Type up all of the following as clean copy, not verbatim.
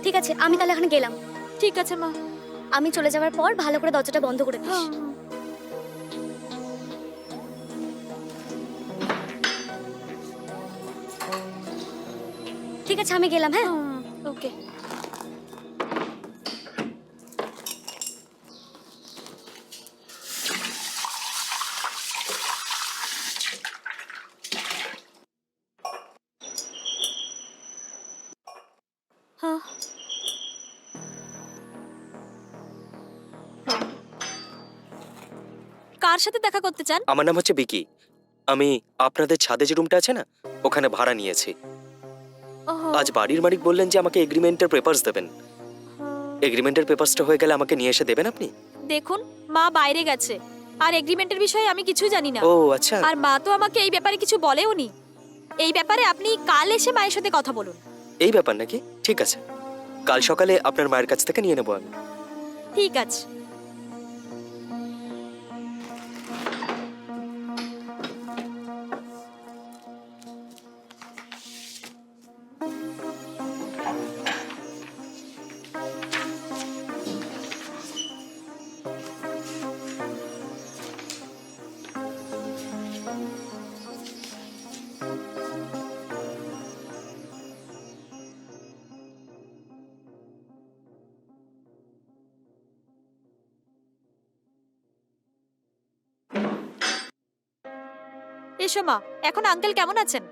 ঠিক আছে, আমি তাহলে এখন গেলাম। ঠিক আছে মা। আমি চলে যাওয়ার পর ভালো করে দরজাটা বন্ধ করে দিস। ঠিক আছে, আমি গেলাম। হ্যাঁ, ওকে। হ্যাঁ। কার সাথে দেখা করতে চান? আমার নাম হচ্ছে বিকি। আমি আপনাদের ছাদে যে রুমটা আছে না, ওখানে ভাড়া নিয়েছি। ওহো। আজ বাড়ির মালিক বললেন যে আমাকে এগ্রিমেন্টের পেপারস দেবেন। এগ্রিমেন্টের পেপারসটা হয়ে গেলে আমাকে নিয়ে এসে দেবেন আপনি? দেখুন, মা বাইরে গেছে আর এগ্রিমেন্টের বিষয়ে আমি কিছুই জানি না। ও আচ্ছা। আর মা তো আমাকে এই ব্যাপারে কিছু বলেও নি। এই ব্যাপারে আপনি কাল এসে মায়ের সাথে কথা বলুন। এই ব্যাপার নাকি? ঠিক আছে, কাল সকালে আপনার মায়ের কাছ থেকে নিয়ে নেবো আমি। ঠিক আছে। এসো মা, এখন আঙ্কেল কেমন আছেন?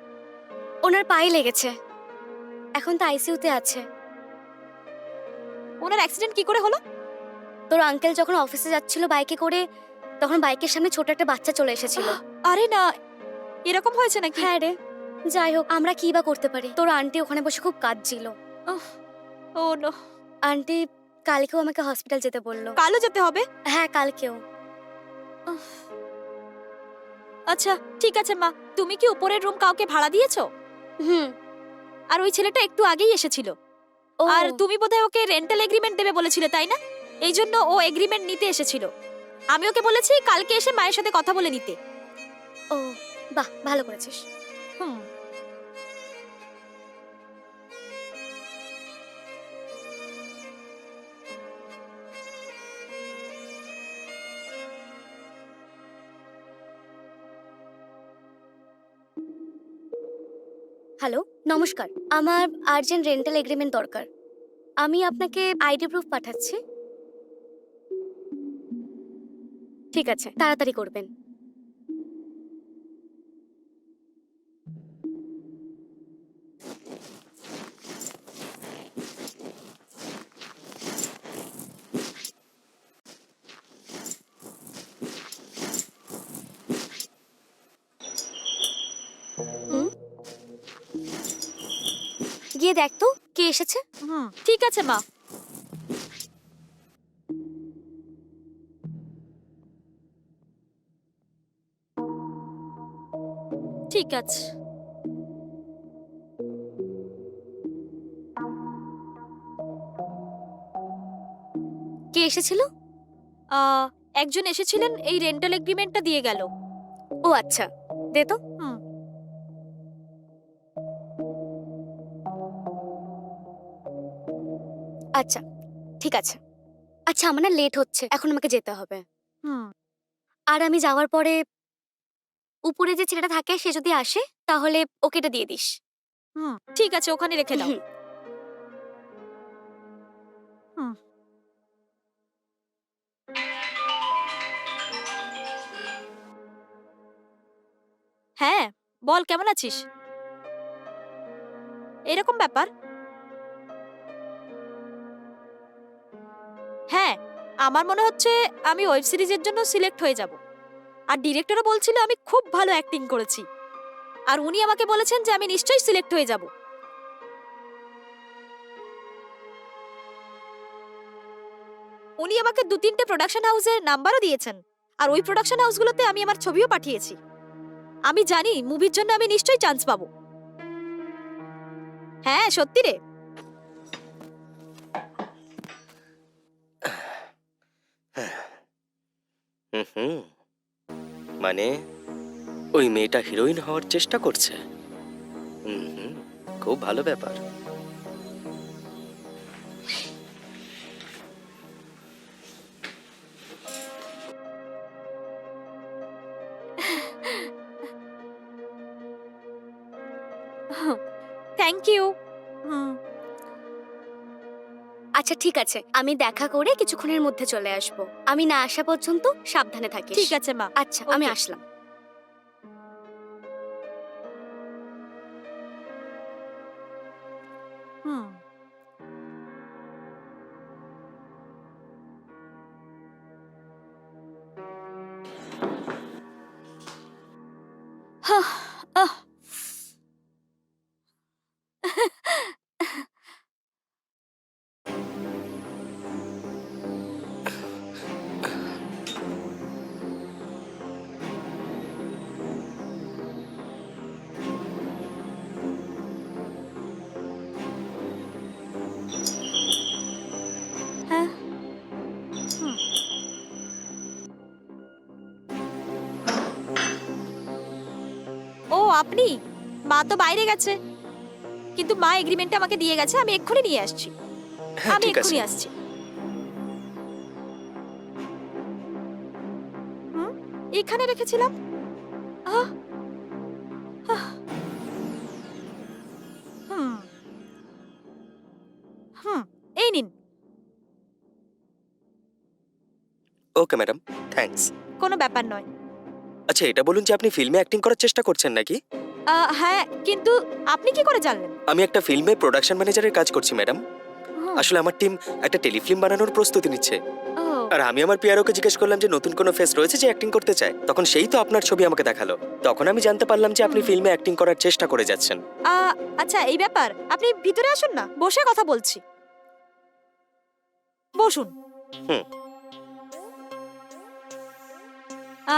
ওনার পায়ে লেগেছে, এখন তো আইসিইউতে আছে। ওনার অ্যাক্সিডেন্ট কি করে হলো? তোর আঙ্কেল যখন অফিসে যাচ্ছিল বাইকে করে, তখন বাইকের সামনে ছোট একটা বাচ্চা চলে এসেছিল। আরে না, এরকম হয়েছে নাকি? হ্যাঁ রে, যাই হোক, আমরা কি বা করতে পারি। তোর আন্টি ওখানে বসে খুব কাঁদছিল। ও নো। আন্টি কালকেও আমাকে হসপিটাল যেতে বললো। কালও যেতে হবে? হ্যাঁ, কালকেও। আচ্ছা ঠিক আছে মা, তুমি কি উপরের রুম কাউকে ভাড়া দিয়েছো? হুম। আর ওই ছেলেটা একটু আগেই এসেছিল। ও, আর তুমি বোধহয় ওকে রেন্টাল এগ্রিমেন্ট দেবে বলেছিলে, তাই না? এই জন্য ও এগ্রিমেন্ট নিতে এসেছিল। আমি ওকে বলেছি কালকে এসে মায়ের সাথে কথা বলে নিতে। ও বাহ, ভালো করেছিস। হুম। হ্যালো, নমস্কার। আমার আর্জেন্ট রেন্টাল এগ্রিমেন্ট দরকার। আমি আপনাকে আইডি প্রুফ পাঠাচ্ছি। ঠিক আছে, তাড়াতাড়ি করবেন। হুম, গিয়ে দেখ তো কে এসেছে। হুম, ঠিক আছে মা। ঠিক আছে। কে এসেছিল? একজন এসেছিলেন, এই রেন্টাল এগ্রিমেন্টটা দিয়ে গেল। ও আচ্ছা, দে তো। হুম। আচ্ছা, ঠিক আছে। আচ্ছা, আমার না লেট হচ্ছে, এখন আমাকে যেতে হবে। হুম। আর আমি যাওয়ার পরে উপরে যে ছেলেটা থাকে সে যদি আসে, তাহলে ওকে এটা দিয়ে দিস। হুম, ঠিক আছে, ওখানে রেখে দাও। হুম। হুম। হ্যাঁ, বল কেমন আছিস? এরকম ব্যাপার? হ্যাঁ, আমার মনে হচ্ছে আমি ওয়েব সিরিজের জন্য সিলেক্ট হয়ে যাব। আর ডিরেক্টরও বলছিল আমি খুব ভালো অ্যাক্টিং করেছি। আর উনি আমাকে বলেছেন যে আমি নিশ্চয়ই সিলেক্ট হয়ে যাব। উনি আমাকে 2-3টে প্রোডাকশন হাউসের নাম্বারও দিয়েছেন। আর ওই প্রোডাকশন হাউসগুলোতে আমি আমার ছবিও পাঠিয়েছি। আমি জানি মুভির জন্য আমি নিশ্চয়ই চান্স পাবো। হ্যাঁ, সত্যি রে। হুম। মানে ওই মেয়েটা হিরোইন হওয়ার চেষ্টা করছে। হুম, খুব ভালো ব্যাপার। Thank you. আচ্ছা ঠিক আছে, আমি দেখা করে কিছুক্ষণের মধ্যে চলে আসব। আমি না আসা পর্যন্ত সাবধানে থাকিস। ঠিক আছে মা। আচ্ছা আমি Okay. আসলাম। হুম। হাহ, আহ। হ্যাঁ। হুম। ও আপনি? মা তো বাইরে গেছে, কিন্তু মা এগ্রিমেন্টটা আমাকে দিয়ে গেছে, আমি এক্ষুনি নিয়ে আসছি। হ্যাঁ আমি ঠিক আছে। এক্ষুনি আসছি। হুম, এখানে রেখেছিলাম। আহ, আহ, হুম, হুম, এই নিন। Okay madam, thanks. কোনো ব্যাপার নয়। আচ্ছা এটা বলুন যে আপনি ফিল্মে অ্যাক্টিং করার চেষ্টা করছেন নাকি? হ্যাঁ, কিন্তু আপনি কি করে জানলেন? আমি একটা ফিল্মে প্রোডাকশন ম্যানেজারের কাজ করছি ম্যাডাম। হুম, আসলে আমার টিম একটা টেলিফিল্ম বানানোর প্রস্তুতি নিচ্ছে। ও, আর আমি আমার পিআরওকে জিজ্ঞেস করলাম যে নতুন কোনো ফেস রয়েছে যে অ্যাক্টিং করতে চায়, তখন সেই তো আপনার ছবি আমাকে দেখালো। তখন আমি জানতে পারলাম যে আপনি হুম। ফিল্মে অ্যাক্টিং করার চেষ্টা করে যাচ্ছেন। আচ্ছা এই ব্যাপার, আপনি ভিতরে আসুন না, বসে কথা বলছি। বসুন। হুম।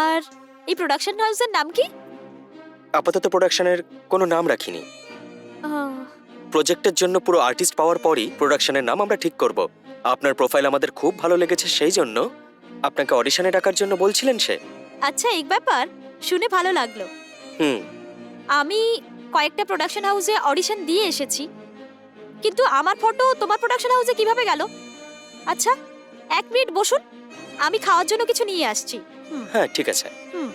আর এই প্রোডাকশন হাউসের নাম কি? আপাতত প্রোডাকশনের কোনো নাম রাখিনি। আহ, প্রজেক্টের জন্য পুরো আর্টিস্ট পাওয়ার পরই প্রোডাকশনের নাম আমরা ঠিক করব। আপনার প্রোফাইল আমাদের খুব ভালো লেগেছে, সেই জন্য আপনাকে অডিশনে ডাকার জন্য বলছিলেন সে। আচ্ছা এই ব্যাপার, শুনে ভালো লাগলো। হুম। আমি কয়েকটা প্রোডাকশন হাউসে অডিশন দিয়ে এসেছি, কিন্তু আমার ফটো তোমার প্রোডাকশন হাউসে কিভাবে গেল? আচ্ছা 1 মিনিট বসুন, আমি খাওয়ার জন্য কিছু নিয়ে আসছি। হ্যাঁ ঠিক আছে। হুম।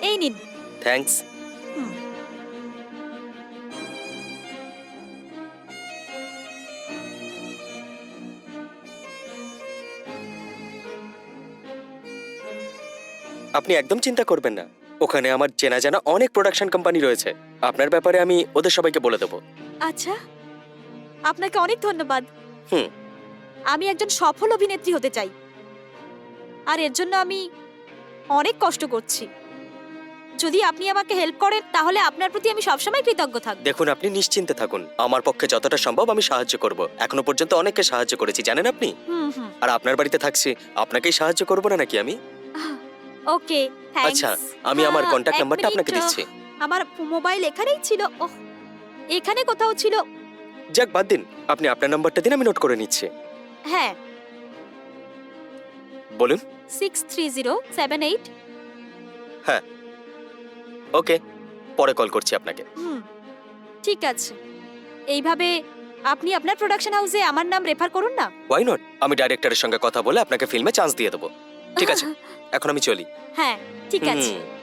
এই নিন। থ্যাঙ্কস। হুম। আপনি একদম চিন্তা করবেন না, ওখানে আমার চেনা জানা অনেক প্রোডাকশন কোম্পানি রয়েছে। আপনার ব্যাপারে আমি ওদের সবাইকে বলে দেবো। আচ্ছা, আপনাকে অনেক ধন্যবাদ। হুম। আমি একজন সফল অভিনেত্রী হতে চাই, আর এর জন্য আমি অনেক কষ্ট করছি। যদি আপনি আমাকে হেল্প করেন তাহলে আপনার প্রতি আমি সবসময় কৃতজ্ঞ থাকব। দেখুন আপনি নিশ্চিন্তে থাকুন, আমার পক্ষে যতটা সম্ভব আমি সাহায্য করব। এখনো পর্যন্ত অনেককে সাহায্য করেছি জানেন আপনি। হুম হুম। আর আপনার বাড়িতে থাকছি, আপনাকেই সাহায্য করব না নাকি আমি? ওকে, থ্যাঙ্কস। আচ্ছা, আমি আমার কন্টাক্ট নাম্বারটা আপনাকে দিচ্ছি। আমার মোবাইল এখানেই ছিল। ওহ, এখানে কোথাও ছিল। যাক বাদ দিন, আপনি আপনার নাম্বারটা দিন, আমি নোট করে নিচ্ছি। হ্যাঁ, বলুন। 63078। হ্যাঁ ওকে, পরে কল করছি আপনাকে। হুম, ঠিক আছে। এইভাবে আপনি আপনার প্রোডাকশন হাউসে আমার নাম রেফার করুন না। ওয়াই নট, আমি ডাইরেক্টরের সঙ্গে কথা বলে আপনাকে ফিল্মে চান্স দিয়ে দেবো। ঠিক আছে, এখন আমি চলি। হ্যাঁ, ঠিক আছে। হুম।